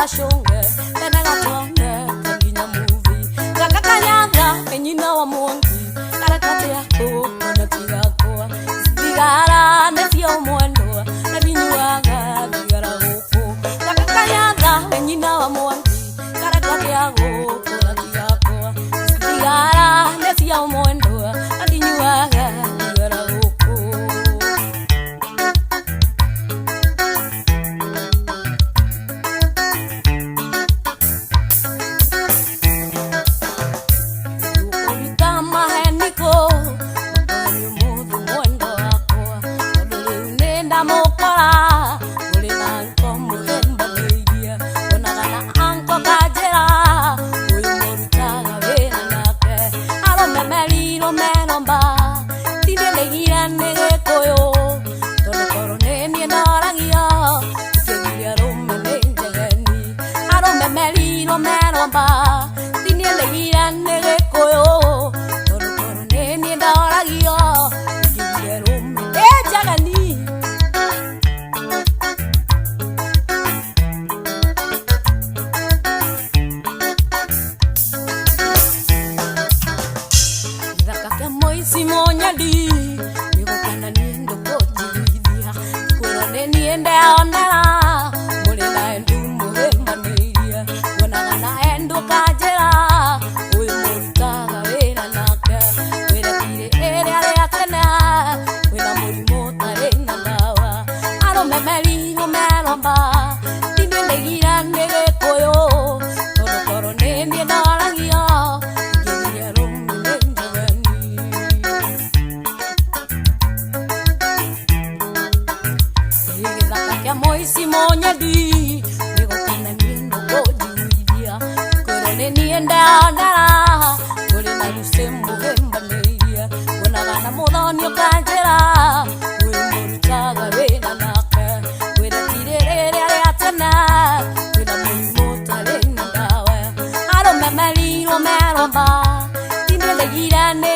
gashunge tena gatonge kanginya movie gakakanyanga kenyina wa mwangi karakate yako na tigako sigara nefio mwendo na binyuaga bigara huko gakakanyanga kenyina wa mwangi karakate yako na tigako sigara nefio mwendo na binyuaga bigara huko Melino melomba, tine le girane